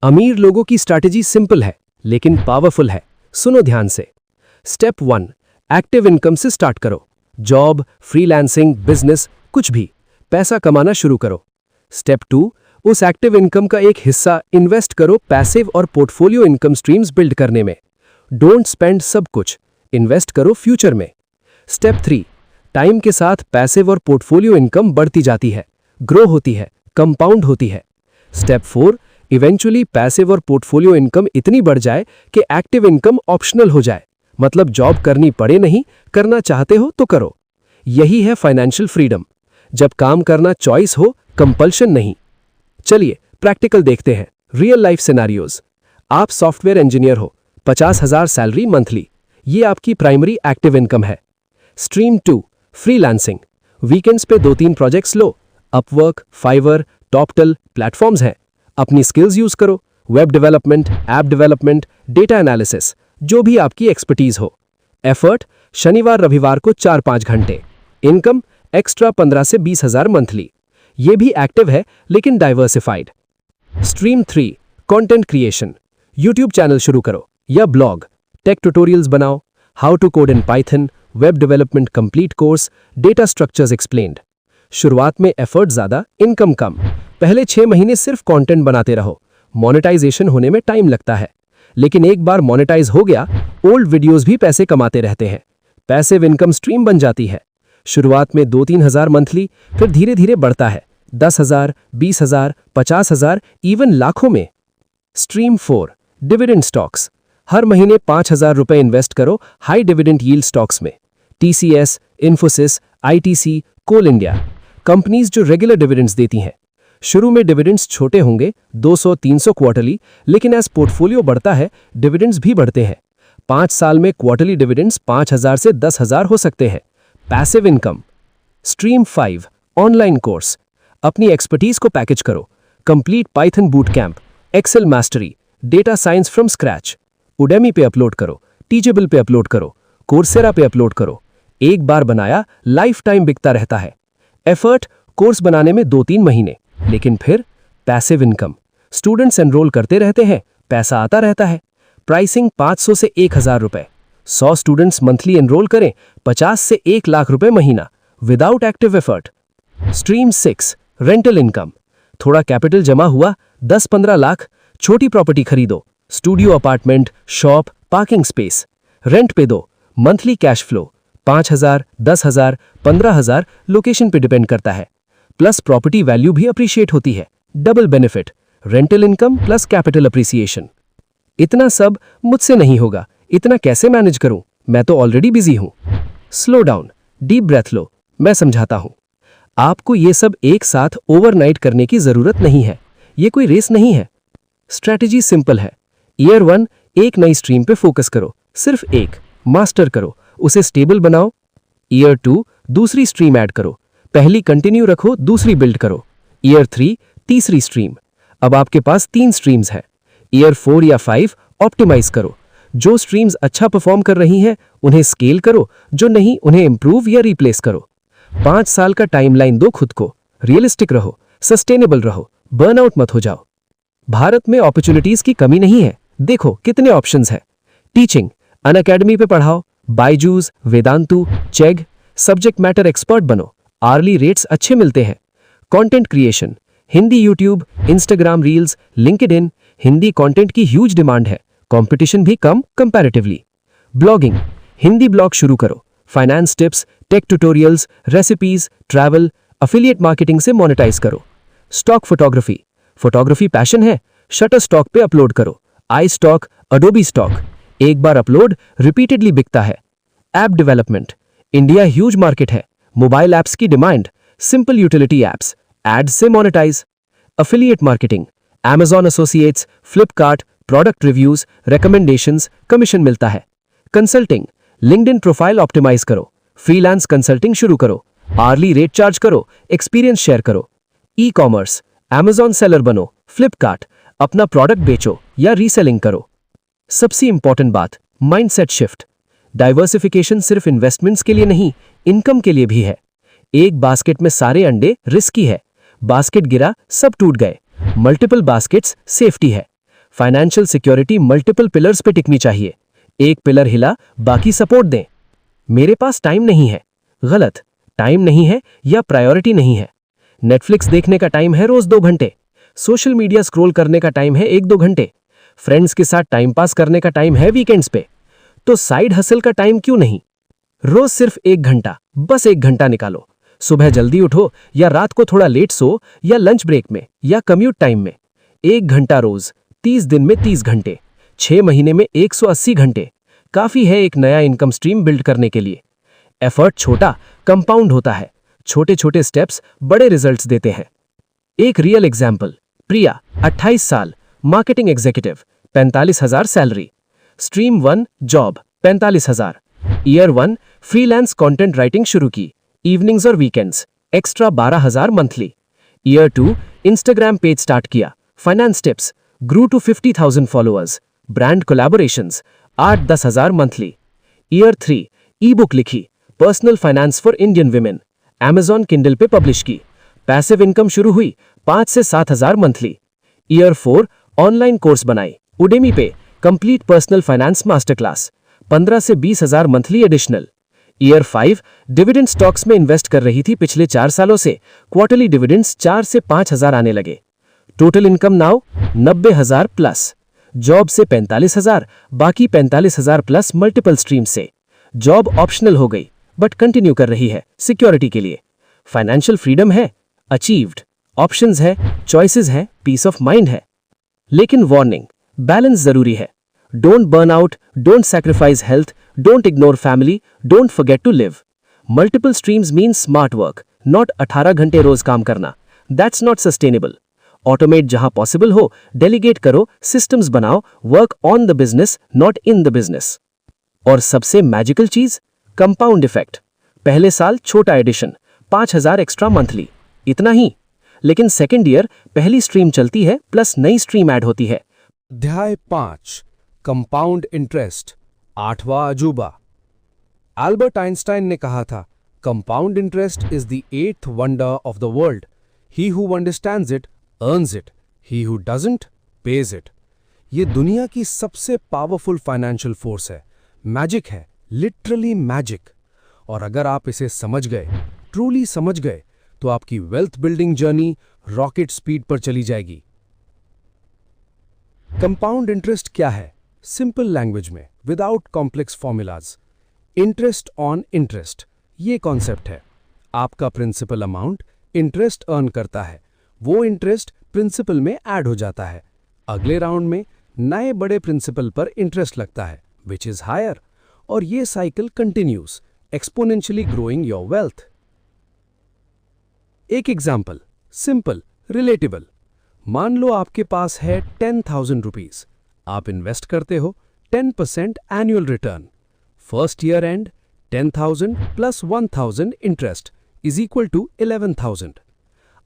अमीर लोगों की स्ट्रैटेजी सिंपल है लेकिन पावरफुल है। सुनो ध्यान से। स्टेप 1, एक्टिव इनकम से स्टार्ट करो। जॉब, फ्रीलांसिंग, बिजनेस, कुछ भी, पैसा कमाना शुरू करो। स्टेप 2, उस एक्टिव इनकम का एक हिस्सा इन्वेस्ट करो पैसिव और पोर्टफोलियो इनकम स्ट्रीम्स बिल्ड करने में। डोंट स्पेंड सब कुछ, इन्वेस्ट करो फ्यूचर में। स्टेप 3, टाइम के साथ पैसिव और पोर्टफोलियो इनकम बढ़ती जाती है, ग्रो होती है, कंपाउंड होती है। स्टेप 4, इवेंचुअली पैसिव और पोर्टफोलियो इनकम इतनी बढ़ जाए कि एक्टिव इनकम ऑप्शनल हो जाए, मतलब जॉब करनी पड़े नहीं, करना चाहते हो तो करो। यही है फाइनेंशियल फ्रीडम, जब काम करना चॉइस हो, कंपल्शन नहीं। चलिए प्रैक्टिकल देखते हैं, रियल लाइफ सिनेरियोज। आप सॉफ्टवेयर इंजीनियर हो, 50,000 सैलरी मंथली, ये आपकी प्राइमरी एक्टिव इनकम है। स्ट्रीम 2, फ्रीलांसिंग, वीकेंड्स पे 2-3 प्रोजेक्ट्स लो। अपवर्क, फाइवर, टॉपटल प्लेटफॉर्म्स हैं। अपनी स्किल्स यूज करो, web development, app development, data analysis, जो भी आपकी एक्सपर्टीज हो। एफर्ट, शनिवार रविवार को 4-5 घंटे। इनकम एक्स्ट्रा 15 से 20,000 मंथली। ये भी एक्टिव है लेकिन diversified. Stream 3, content creation, YouTube channel शुरू करो या ब्लॉग, टेक ट्यूटोरियल्स बनाओ, how to code in Python, web development complete course, data structures explained. शुरुआत में एफर्ट ज्यादा, इनकम कम। पहले 6 महीने सिर्फ कंटेंट बनाते रहो, मोनेटाइजेशन होने में टाइम लगता है, लेकिन एक बार मोनेटाइज हो गया, ओल्ड वीडियोस भी पैसे कमाते रहते हैं। पैसिव इनकम स्ट्रीम बन जाती है। शुरुआत में 2-3 हज़ार मंथली, फिर धीरे धीरे बढ़ता है 10,000, 20,000, 50,000, इवन लाखों में। स्ट्रीम 4, डिविडेंड स्टॉक्स, हर महीने 5,000 रुपए इन्वेस्ट करो हाई डिविडेंड यील्ड स्टॉक्स में। TCS, इन्फोसिस, ITC, कोल इंडिया, कंपनीज जो रेगुलर डिविडेंड्स देती हैं। शुरू में डिविडेंड्स छोटे होंगे, 200-300 क्वार्टरली, लेकिन एज पोर्टफोलियो बढ़ता है डिविडेंड्स भी बढ़ते हैं। 5 साल में क्वार्टरली डिविडेंड्स 5,000 से 10,000 हो सकते हैं। Passive income. Stream 5, online course, अपनी एक्सपर्टीज को पैकेज करो। Complete Python boot camp, Excel mastery, data science from scratch. Udemy पे अपलोड करो, टीचेबल पे अपलोड करो, कोर्सेरा पे अपलोड करो। एक बार बनाया, लाइफ टाइम बिकता रहता है। एफर्ट, कोर्स बनाने में 2-3 महीने, लेकिन फिर पैसिव इनकम। स्टूडेंट्स एनरोल करते रहते हैं, पैसा आता रहता है। प्राइसिंग 500 से 1,000 रुपए। 100 स्टूडेंट्स मंथली एनरोल करें, 50 से 1 लाख रुपए महीना, without active effort. Stream 6, rental income, थोड़ा कैपिटल जमा हुआ, 10-15 लाख, छोटी प्रॉपर्टी खरीदो, studio apartment, shop, parking space, rent पे दो। मंथली कैश फ्लो 5,000, 10,000, 15,000, लोकेशन पे डिपेंड करता है। प्लस प्रॉपर्टी वैल्यू भी अप्रिशिएट होती है। Double benefit, rental income plus capital appreciation. इतना सब मुझसे नहीं होगा, इतना कैसे मैनेज करूं? मैं तो ऑलरेडी बिजी हूं। स्लो डाउन, डीप ब्रेथ लो, मैं समझाता हूं। आपको ये सब एक साथ ओवरनाइट करने की जरूरत नहीं है, ये कोई रेस नहीं है। स्ट्रैटेजी सिंपल है। ईयर 1 एक नई स्ट्रीम पे फोकस करो, सिर्फ एक, मास्टर करो, उसे स्टेबल बनाओ। ईयर 2 दूसरी स्ट्रीम ऐड करो, पहली कंटिन्यू रखो, दूसरी बिल्ड करो। ईयर 3 तीसरी स्ट्रीम, अब आपके पास 3 स्ट्रीम्स है। ईयर 4 या 5 ऑप्टिमाइज करो, जो स्ट्रीम्स अच्छा परफॉर्म कर रही हैं उन्हें स्केल करो, जो नहीं उन्हें इंप्रूव या रिप्लेस करो। 5 साल का टाइमलाइन दो खुद को, रियलिस्टिक रहो, सस्टेनेबल रहो, बर्नआउट मत हो जाओ। भारत में अपॉर्चुनिटीज की कमी नहीं है, देखो कितने ऑप्शंस हैं। टीचिंग, अनअकैडमी पे पढ़ाओ, Byju's, Vedantu, Chegg, subject matter expert बनो, आर्ली रेट्स अच्छे मिलते हैं। Content creation, Hindi YouTube, Instagram reels, LinkedIn, Hindi content की ह्यूज डिमांड है, कंपटीशन भी कम कंपैरेटिवली। ब्लॉगिंग, हिंदी ब्लॉग शुरू करो, finance tips, tech tutorials, recipes, travel, affiliate marketing से मोनेटाइज करो। स्टॉक फोटोग्राफी, फोटोग्राफी पैशन है, शटर स्टॉक पे अपलोड करो, आई स्टॉक, अडोबी स्टॉक, एक बार अपलोड रिपीटेडली बिकता है। App development, India huge market है, मोबाइल ऐप्स की demand, simple utility apps, ads से monetise. Affiliate marketing, Amazon associates, Flipkart, product reviews, recommendations, commission मिलता है। कंसल्टिंग, लिंक्डइन प्रोफाइल ऑप्टिमाइज करो, freelance consulting शुरू करो, आर्ली रेट चार्ज करो, experience share करो। ई कॉमर्स, Amazon सेलर बनो, फ्लिपकार्ट, अपना प्रोडक्ट बेचो या रीसेलिंग करो। सबसे इंपॉर्टेंट बात, माइंडसेट शिफ्ट। डाइवर्सिफिकेशन सिर्फ इन्वेस्टमेंट्स के लिए नहीं, इनकम के लिए भी है। एक बास्केट में सारे अंडे रिस्की है, बास्केट गिरा सब टूट गए। मल्टीपल बास्केट्स सेफ्टी है। फाइनेंशियल सिक्योरिटी मल्टीपल पिलर्स पे टिकनी चाहिए। एक पिलर हिला, बाकी सपोर्ट दें। मेरे पास टाइम नहीं है, गलत। टाइम नहीं है या प्रायोरिटी नहीं है। नेटफ्लिक्स देखने का टाइम है रोज 2 घंटे, सोशल मीडिया स्क्रॉल करने का टाइम है 1-2 घंटे, फ्रेंड्स के साथ टाइम पास करने का टाइम है वीकेंड्स पे। तो साइड हसल का टाइम क्यों नहीं? रोज सिर्फ 1 घंटा, बस 1 घंटा निकालो। सुबह जल्दी उठो या रात को थोड़ा लेट सो, या लंच ब्रेक में या कम्यूट टाइम में। 1 घंटा रोज, 30 दिन में 30 घंटे, 6 महीने में 180 घंटे काफी है एक नया इनकम स्ट्रीम बिल्ड करने के लिए। एफर्ट छोटा कंपाउंड होता है, छोटे छोटे स्टेप्स बड़े रिजल्ट्स देते हैं। एक रियल एग्जाम्पल, प्रिया 28 साल, marketing executive, 45,000 salary. Stream 1 job 45,000। Year 1 freelance content writing शुरू की, इवनिंग्स और weekends, extra 12,000 monthly. Year 2 Instagram page start किया, finance tips, grew to 50,000 followers, brand collaborations, 8-10,000 monthly. Year 3 e book लिखी, personal finance for Indian women, Amazon Kindle पे publish की, passive income शुरू हुई, 5 से 7,000 मंथली। ईयर 4 ऑनलाइन कोर्स बनाई, Udemy पे, complete personal finance master class, 15 से 20,000 monthly additional. Year 5 dividend stocks में इन्वेस्ट कर रही थी पिछले 4 सालों से, क्वार्टरली डिविडेंड्स 4 से 5,000 आने लगे। Total income now 90,000 plus. Job से 45,000, बाकी 45,000 प्लस मल्टीपल स्ट्रीम से। जॉब ऑप्शनल हो गई बट कंटिन्यू कर रही है सिक्योरिटी के लिए। फाइनेंशियल फ्रीडम है, अचीव्ड, ऑप्शंस है, चॉइसेस है, पीस ऑफ माइंड है। लेकिन वार्निंग, बैलेंस जरूरी है। Don't burn out, don't sacrifice health, don't ignore family, don't forget to live. Multiple streams means smart work, not 18 घंटे रोज काम करना। That's not sustainable. ऑटोमेट जहां पॉसिबल हो, डेलीगेट करो, सिस्टम्स बनाओ, work on the business not in the business. और सबसे मैजिकल चीज, कंपाउंड इफेक्ट। पहले साल छोटा एडिशन, 5,000 एक्स्ट्रा मंथली, इतना ही। लेकिन सेकेंड ईयर पहली स्ट्रीम चलती है प्लस नई स्ट्रीम ऐड होती है। अध्याय 5 कंपाउंड इंटरेस्ट, 8वां अजूबा। अल्बर्ट आइंस्टाइन ने कहा था, compound interest is the 8th wonder of the world. He who understands it earns it, he who doesn't page it. ये दुनिया की सबसे पावरफुल फाइनेंशियल फोर्स है, मैजिक है, लिटरली मैजिक। और अगर आप इसे समझ गए, ट्रूली समझ गए, तो आपकी wealth building journey rocket speed पर चली जाएगी। कंपाउंड इंटरेस्ट क्या है? सिंपल लैंग्वेज में, without complex formulas. Interest on interest, ये कॉन्सेप्ट है। आपका प्रिंसिपल अमाउंट इंटरेस्ट अर्न करता है, वो इंटरेस्ट प्रिंसिपल में ऐड हो जाता है। अगले राउंड में नए बड़े प्रिंसिपल पर इंटरेस्ट लगता है, विच इज हायर, और ये cycle continuous, exponentially growing your wealth. एक एग्जाम्पल, सिंपल, रिलेटेबल। मान लो आपके पास है 10,000 रुपीज। आप इन्वेस्ट करते हो 10% annual return. First year end 10,000 plus 1,000 interest is equal to 11,000।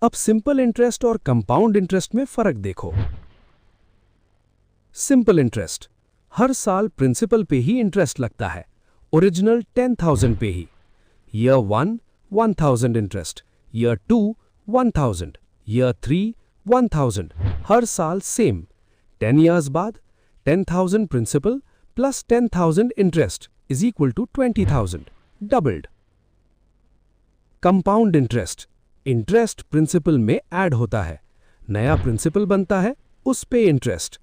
अब सिंपल इंटरेस्ट और कंपाउंड इंटरेस्ट में फर्क देखो। सिंपल इंटरेस्ट, हर साल प्रिंसिपल पे ही इंटरेस्ट लगता है, ओरिजिनल 10,000 पे ही। ईयर 1 1,000 इंटरेस्ट, ईयर 2 1,000, ईयर 3 1,000, हर साल सेम। 10 ईयर्स बाद 10,000 principal plus 10,000 interest is equal to 20,000, doubled. Compound interest, interest principal में ऐड होता है, नया प्रिंसिपल बनता है, उस पे interest.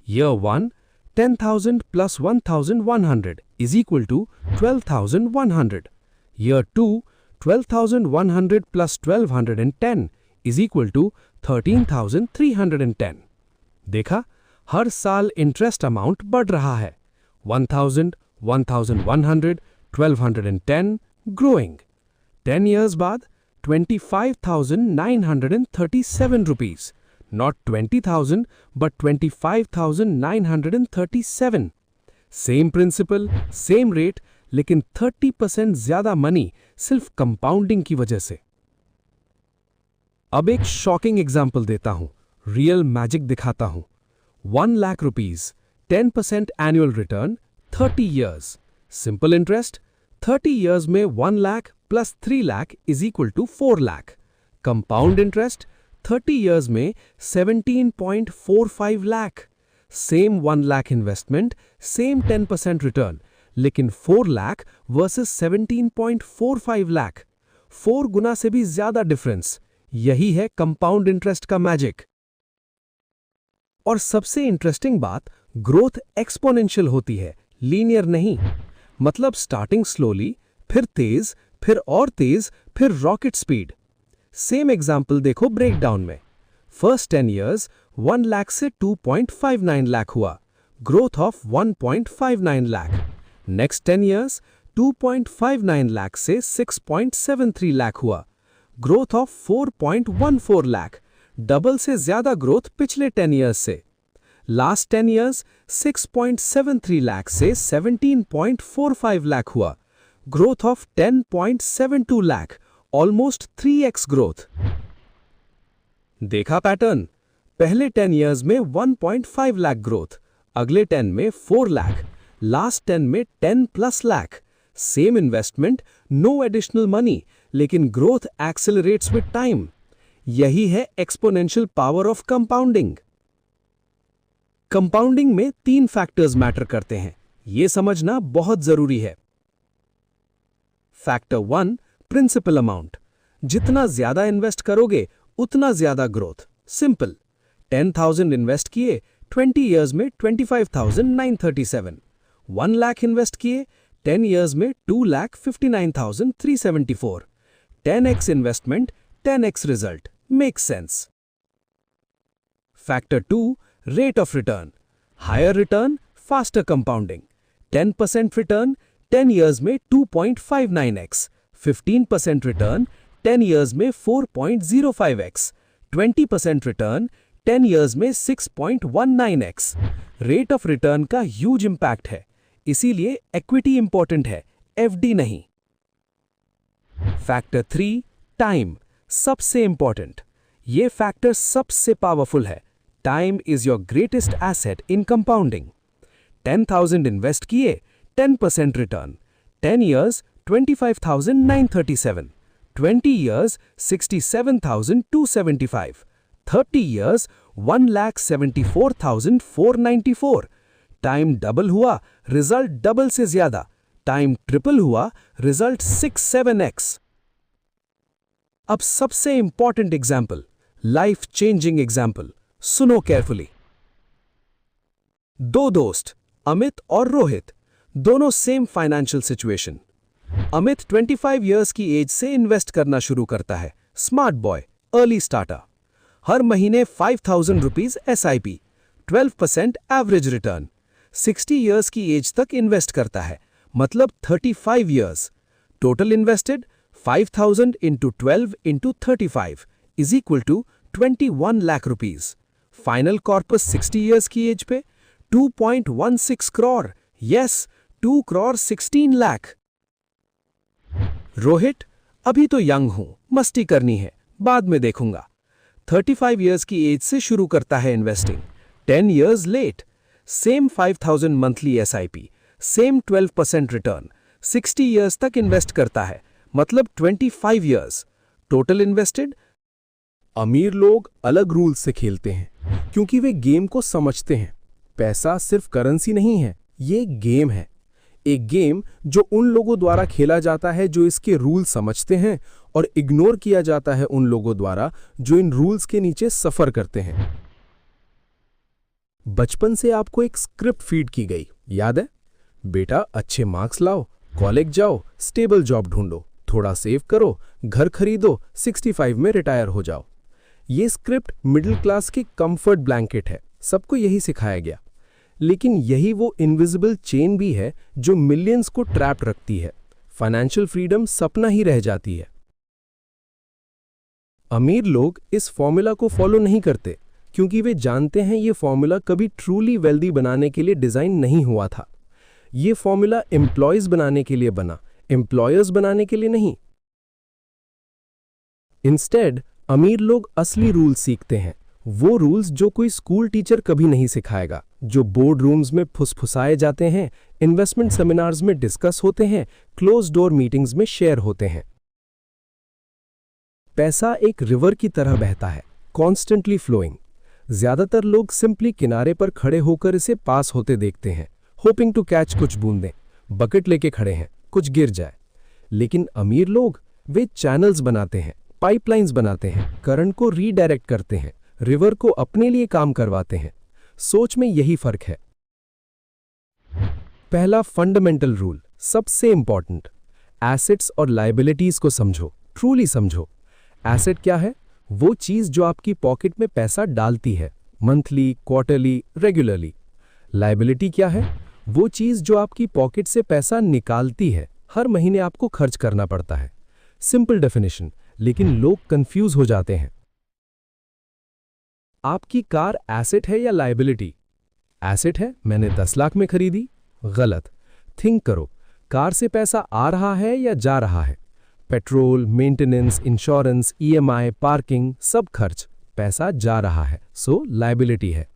Year 1 10,000 plus 1,100 is equal to 12,100. Year 2 12,100 plus 1,210 is equal to 13,310. देखा, हर साल इंटरेस्ट अमाउंट बढ़ रहा है। 1,000, 1,100, 1,210, growing. 10 years बाद 25,937 rupees. Not 20,000 but 25,937. Same principle, same rate, लेकिन 30% ज्यादा मनी सिर्फ कंपाउंडिंग की वजह से। अब एक शॉकिंग एग्जाम्पल देता हूं, रियल मैजिक दिखाता हूं। 1 lakh rupees, 10% annual return, 30 years। Simple interest, 30 years में 1 lakh plus 3 lakh is equal to 4 lakh. Compound interest, 30 years में 17.45 lakh. Same 1 lakh investment, same 10% return, लेकिन 4 लाख वर्सेस 17.45 लाख। 4 गुना से भी ज्यादा डिफरेंस। यही है कंपाउंड इंटरेस्ट का मैजिक। और सबसे इंटरेस्टिंग बात, ग्रोथ एक्सपोनेंशियल होती है, लीनियर नहीं। मतलब स्टार्टिंग स्लोली, फिर तेज, फिर और तेज, फिर रॉकेट स्पीड। सेम एग्जाम्पल देखो ब्रेकडाउन में। फर्स्ट 10 years 1 लाख से 2.59 लाख हुआ, growth of 1.59 lakh. Next 10 years 2.59 lakh से 6.73 लाख हुआ, ग्रोथ ऑफ 4.14 लाख, डबल से ज्यादा ग्रोथ पिछले 10 years से। लास्ट 10 years 6.73 लाख से 17.45 लाख हुआ, growth of 10.72 lakh, almost 3x growth. देखा पैटर्न, पहले 10 years में 1.5 लाख ग्रोथ, अगले 10 में 4 लाख, लास्ट 10 में 10+ lakh. Same investment, no additional money, लेकिन ग्रोथ एक्सेलरेट्स विद टाइम। यही है exponential power of compounding. Compounding में 3 फैक्टर्स मैटर करते हैं, यह समझना बहुत जरूरी है। Factor 1, principal amount. जितना ज्यादा इन्वेस्ट करोगे उतना ज्यादा ग्रोथ। सिंपल, 10,000 इन्वेस्ट किए, 20 years में 25,937। 1 लाख इन्वेस्ट किए, 10 years में 2,59,374। 10x investment, 10x result. Make sense. Factor 2, rate of return. Higher return, faster compounding. 10% return, 10 years में 2.59x। 15% रिटर्न, 10 years में 4.05x। 20% रिटर्न, 10 years में 6.19x। रेट ऑफ रिटर्न का huge impact है, इसीलिए equity important है, FD नहीं। Factor 3, time, सबसे important. ये फैक्टर सबसे पावरफुल है। Time is your greatest asset in compounding. 10,000 invest किए, 10% return, 10 years 25,937, 20 years 67,275, 30 years 1,74,494। Time double हुआ, रिजल्ट डबल से ज्यादा। टाइम ट्रिपल हुआ, रिजल्ट 6-7x। अब सबसे important example, life changing example, सुनो केयरफुली। 2 दोस्त, अमित और रोहित, दोनों same financial situation. Amit 25 years की एज से इन्वेस्ट करना शुरू करता है, स्मार्ट बॉय, अर्ली स्टार्टर। हर महीने 5,000 rupees SIP, 12% average return. 60 years की एज तक इन्वेस्ट करता है, मतलब 35 years। Total invested 5,000 into 12 into 35 is equal to 21 lakh rupees. Final corpus 60 years की एज पे 2.16 crore, yes 2 crore 16 lakh. Rohit, अभी तो यंग हूं, मस्ती करनी है, बाद में देखूंगा। 35 years की एज से शुरू करता है investing, 10 years late. Same 5,000 monthly SIP, same 12% return, 60 years तक इन्वेस्ट करता है, मतलब 25 years। Total invested. अमीर लोग अलग रूल्स से खेलते हैं, क्योंकि वे गेम को समझते हैं। पैसा सिर्फ करेंसी नहीं है, ये एक गेम है। एक गेम जो उन लोगों द्वारा खेला जाता है जो इसके रूल समझते हैं, और इग्नोर किया जाता है उन लोगों द्वारा जो इन रूल्स के नीचे सफर करते हैं। बचपन से आपको एक स्क्रिप्ट फीड की गई, याद है? बेटा अच्छे मार्क्स लाओ, कॉलेज जाओ, स्टेबल जॉब ढूंढो, थोड़ा सेव करो, घर खरीदो, 65 में रिटायर हो जाओ। ये स्क्रिप्ट मिडिल क्लास की कंफर्ट ब्लैंकेट है, सबको यही सिखाया गया। लेकिन यही वो इनविजिबल चेन भी है जो मिलियंस को ट्रैप्ड रखती है। फाइनेंशियल फ्रीडम सपना ही रह जाती है। अमीर लोग इस फॉर्मूला को फॉलो नहीं करते, क्योंकि वे जानते हैं ये फॉर्मूला कभी ट्रूली वेल्दी बनाने के लिए डिजाइन नहीं हुआ था। ये फॉर्मूला एम्प्लॉयज बनाने के लिए बना, एम्प्लॉयर्स बनाने के लिए नहीं। इंस्टेड अमीर लोग असली रूल्स सीखते हैं, वो रूल्स जो कोई स्कूल टीचर कभी नहीं सिखाएगा, जो बोर्ड रूम्स में फुसफुसाए जाते हैं, इन्वेस्टमेंट सेमिनार्स में डिस्कस होते हैं, क्लोज डोर मीटिंग्स में शेयर होते हैं। पैसा एक रिवर की तरह बहता है, कॉन्स्टेंटली फ्लोइंग। ज्यादातर लोग सिंपली किनारे पर खड़े होकर इसे पास होते देखते हैं, होपिंग टू कैच कुछ बूंदें, बकेट लेके खड़े हैं, कुछ गिर जाए। लेकिन अमीर लोग, वे चैनल्स बनाते हैं, पाइपलाइंस बनाते हैं, करंट को रीडायरेक्ट करते हैं, रिवर को अपने लिए काम करवाते हैं। सोच में यही फर्क है। पहला फंडामेंटल रूल, सबसे इंपॉर्टेंट, एसेट्स और लायबिलिटीज को समझो, ट्रूली समझो। एसेट क्या है? वो चीज जो आपकी पॉकेट में पैसा डालती है, मंथली, क्वार्टरली, रेगुलरली। लायबिलिटी क्या है? वो चीज जो आपकी पॉकेट से पैसा निकालती है, हर महीने आपको खर्च करना पड़ता है। सिंपल डेफिनेशन, लेकिन लोग कंफ्यूज हो जाते हैं। आपकी कार एसेट है या लायबिलिटी? एसेट है, मैंने 10 लाख में खरीदी। गलत। थिंक करो, कार से पैसा आ रहा है या जा रहा है? Petrol, maintenance, insurance, EMI, parking, सब खर्च, पैसा जा रहा है, सो लायबिलिटी है।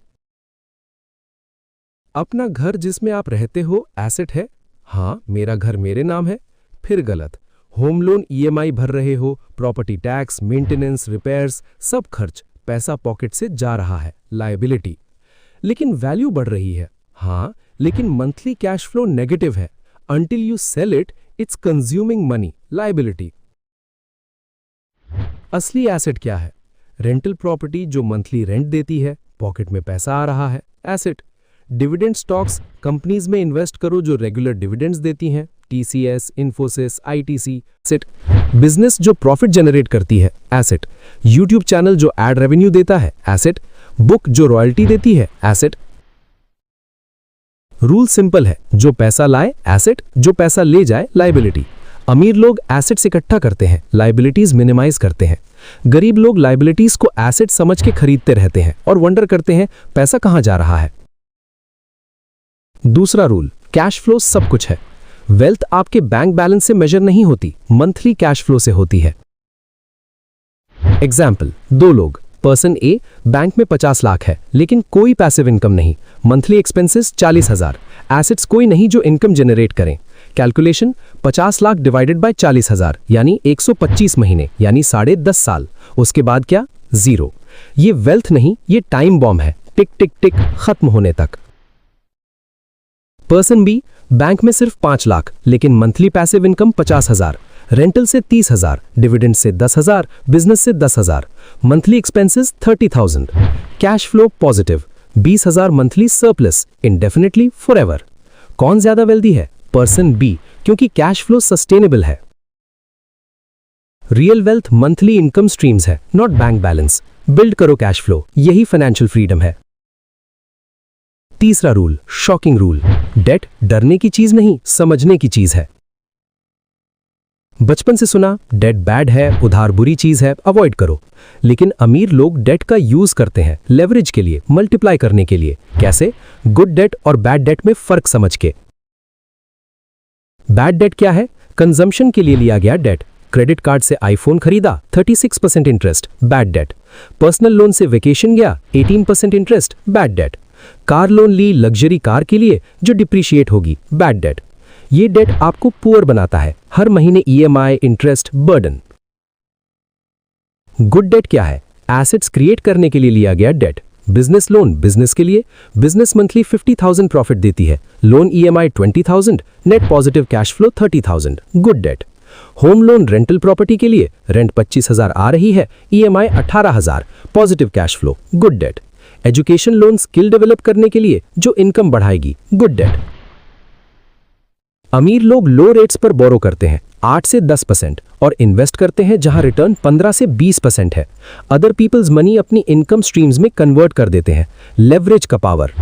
अपना घर जिसमें आप रहते हो एसेट है? हाँ, मेरा घर मेरे नाम है। फिर गलत। होम लोन ईएमआई भर रहे हो, प्रॉपर्टी टैक्स, मेंटेनेंस, रिपेयर्स, सब खर्च, पैसा पॉकेट से जा रहा है, लायबिलिटी। लेकिन वैल्यू बढ़ रही है। हाँ, लेकिन मंथली कैश फ्लो नेगेटिव है। Until you sell it, it's consuming money, liability. असली एसेट क्या है? रेंटल प्रॉपर्टी जो मंथली रेंट देती है, पॉकेट में पैसा आ रहा है, एसेट। डिविडेंड स्टॉक्स, कंपनीज में इन्वेस्ट करो जो रेगुलर डिविडेंड्स देती हैं, TCS, Infosys, ITC, asset. Business जो प्रॉफिट जनरेट करती है, एसेट। यूट्यूब चैनल जो एड रेवेन्यू देता है, एसेट। बुक जो रॉयल्टी देती है, एसेट। रूल सिंपल है, जो पैसा लाए एसेट, जो पैसा ले जाए लायबिलिटी। अमीर लोग एसेट्स इकट्ठा करते हैं, लायबिलिटीज मिनिमाइज करते हैं। गरीब लोग लायबिलिटीज को एसेट समझ के खरीदते रहते हैं और वंडर करते हैं पैसा कहां जा रहा है। दूसरा रूल, कैश फ्लो सब कुछ है। वेल्थ आपके बैंक बैलेंस से मेजर नहीं होती, मंथली कैश फ्लो से होती है। एग्जाम्पल, दो लोग, पर्सन ए बैंक में 50 लाख है लेकिन कोई पैसिव इनकम नहीं, मंथली एक्सपेंसेस 40,000, एसेट्स कोई नहीं जो इनकम जनरेट करें। कैलकुलेशन, 50 लाख डिवाइडेड बाय 40,000 यानी 125 महीने यानी 10.5 साल। उसके बाद क्या? जीरो। ये वेल्थ नहीं, ये टाइम बॉम्ब है, टिक टिक टिक खत्म होने तक। पर्सन बी बैंक में सिर्फ 5 लाख लेकिन मंथली पैसिव इनकम 50,000, रेंटल से 30,000, डिविडेंड से 10,000, बिजनेस से 10,000, monthly expenses 30,000, cash flow positive, 20,000 monthly surplus, indefinitely forever. कौन ज्यादा वेल्दी है? पर्सन बी, क्योंकि कैश फ्लो सस्टेनेबल है। Real wealth monthly income streams है, नॉट बैंक बैलेंस। बिल्ड करो कैश फ्लो, यही फाइनेंशियल फ्रीडम है। तीसरा रूल, शॉकिंग रूल, डेट डरने की चीज नहीं, समझने की चीज है। बचपन से सुना डेट बैड है, उधार बुरी चीज है, अवॉइड करो। लेकिन अमीर लोग डेट का यूज करते हैं लेवरेज के लिए, मल्टीप्लाई करने के लिए। कैसे? गुड डेट और बैड डेट में फर्क समझ के। बैड डेट क्या है? कंजम्पशन के लिए लिया गया डेट। क्रेडिट कार्ड से आईफोन खरीदा, 36% interest, bad debt. Personal loan से वेकेशन गया, 18% interest, bad debt. Car loan ली लग्जरी कार के लिए जो डिप्रिशिएट होगी, बैड डेट। ये डेट आपको पुअर बनाता है, हर महीने EMI, interest, burden. Good debt क्या है? एसेट्स क्रिएट करने के लिए लिया गया डेट। बिजनेस लोन बिजनेस के लिए, बिजनेस मंथली 50,000 प्रॉफिट देती है, loan EMI 20,000, net positive cash flow 30,000, good debt. Home loan rental property के लिए, रेंट 25,000 आ रही है, EMI 18,000, positive cash flow, good debt. Education loan skill develop करने के लिए जो इनकम बढ़ाएगी, गुड डेट। अमीर लोग लो रेट्स पर बोरो करते हैं, 8 से 10%, और इन्वेस्ट करते हैं जहां रिटर्न 15 से 20% है। अदर पीपल्स मनी अपनी इनकम स्ट्रीम्स में कन्वर्ट कर देते हैं, लेवरेज का पावर।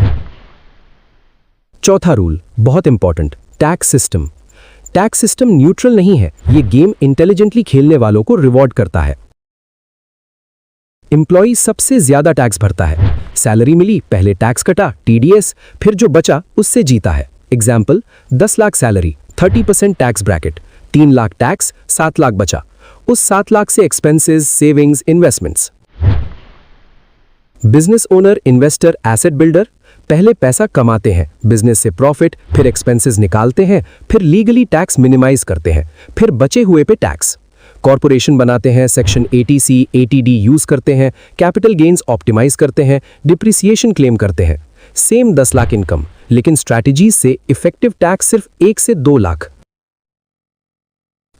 चौथा रूल, बहुत important, tax system. Tax system neutral नहीं है, ये गेम इंटेलिजेंटली खेलने वालों को रिवॉर्ड करता है। एम्प्लॉई सबसे ज्यादा टैक्स भरता है, सैलरी मिली, पहले टैक्स कटा, टीडीएस, फिर जो बचा उससे जीता है। Example 10 lakh salary, 30% tax bracket, 3 lakh tax, 7 lakh बचा। उस 7 लाख से expenses, savings, investments. Business owner, investor, asset builder पहले पैसा कमाते हैं, बिजनेस से प्रॉफिट, फिर एक्सपेंसेस निकालते हैं, फिर लीगली टैक्स मिनिमाइज करते हैं, फिर बचे हुए पे टैक्स। कॉर्पोरेशन बनाते हैं, सेक्शन 80C, 80D यूज करते हैं, कैपिटल गेन्स ऑप्टिमाइज करते हैं, डिप्रिसिएशन क्लेम करते हैं। सेम 10 लाख इनकम, लेकिन स्ट्रैटेजीज से इफेक्टिव टैक्स सिर्फ 1 से 2 लाख।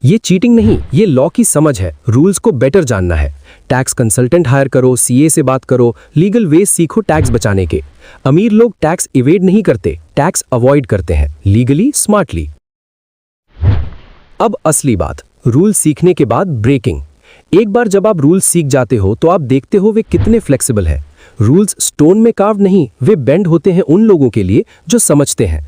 ये चीटिंग नहीं, ये लॉ की समझ है। रूल्स को बेटर जानना है। टैक्स कंसल्टेंट हायर करो, सीए से बात करो, लीगल वेज सीखो टैक्स बचाने के। अमीर लोग टैक्स इवेड नहीं करते, टैक्स अवॉइड करते हैं, लीगली, स्मार्टली। अब असली बात, रूल सीखने के बाद ब्रेकिंग। एक बार जब आप रूल्स सीख जाते हो तो आप देखते हो वे कितने फ्लेक्सिबल हैं। रूल्स स्टोन में कार्व नहीं, वे बेंड होते हैं उन लोगों के लिए जो समझते हैं।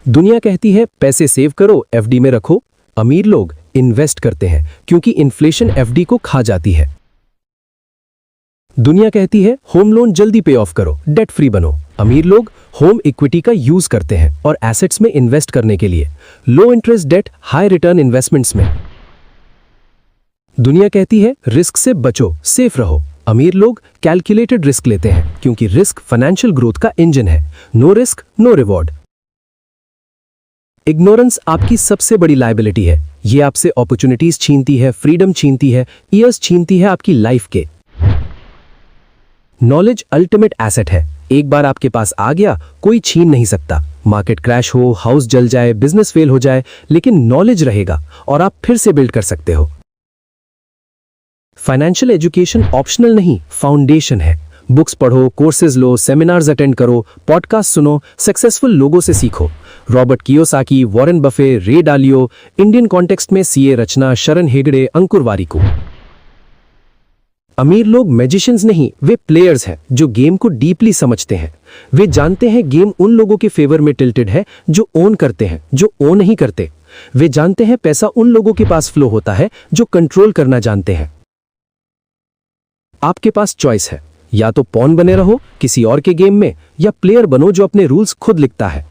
दुनिया कहती है पैसे सेव करो, एफडी में रखो। अमीर लोग इन्वेस्ट करते हैं क्योंकि इन्फ्लेशन एफडी को खा जाती है। दुनिया कहती है होम लोन जल्दी पे ऑफ करो, डेट फ्री बनो। अमीर लोग होम इक्विटी का यूज करते हैं और एसेट्स में इन्वेस्ट करने के लिए, low interest debt, high return investments में। दुनिया कहती है रिस्क से बचो, सेफ रहो। अमीर लोग कैलकुलेटेड रिस्क लेते हैं क्योंकि रिस्क फाइनेंशियल ग्रोथ का इंजन है। No risk, no reward. Ignorance आपकी सबसे बड़ी लायबिलिटी है। ये आपसे अपॉर्चुनिटीज छीनती है, फ्रीडम छीनती है, ईयर्स छीनती है आपकी लाइफ के। नॉलेज अल्टीमेट एसेट है। एक बार आपके पास आ गया, कोई छीन नहीं सकता। मार्केट क्रैश हो, हाउस जल जाए, बिजनेस फेल हो जाए, लेकिन नॉलेज रहेगा और आप फिर से बिल्ड कर सकते हो। फाइनेंशियल एजुकेशन ऑप्शनल नहीं, फाउंडेशन है। बुक्स पढ़ो, कोर्सेज लो, सेमिनार्स अटेंड करो, पॉडकास्ट सुनो, सक्सेसफुल लोगों से सीखो। रॉबर्ट कियोसाकी, वॉरेन बफे, रे डालियो, इंडियन कॉन्टेक्स्ट में सीए रचना, शरण हेगड़े, अंकुर वारिकू। अमीर लोग मैजिशियंस नहीं, वे प्लेयर्स हैं जो गेम को डीपली समझते हैं। वे जानते हैं गेम उन लोगों के फेवर में टिल्टेड है जो ओन करते हैं, जो ओन नहीं करते। वे जानते हैं पैसा उन लोगों के पास फ्लो होता है जो कंट्रोल करना जानते हैं। आपके पास चॉइस है, या तो पॉन बने रहो किसी और के गेम में, या प्लेयर बनो जो अपने रूल्स खुद लिखता है।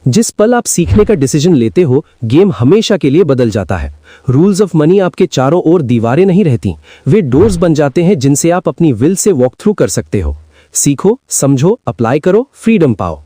जिस पल आप सीखने का डिसीजन लेते हो, गेम हमेशा के लिए बदल जाता है। रूल्स ऑफ मनी आपके चारों ओर दीवारें नहीं रहती, वे डोर्स बन जाते हैं जिनसे आप अपनी विल से वॉक थ्रू कर सकते हो। सीखो, समझो, अप्लाई करो, फ्रीडम पाओ।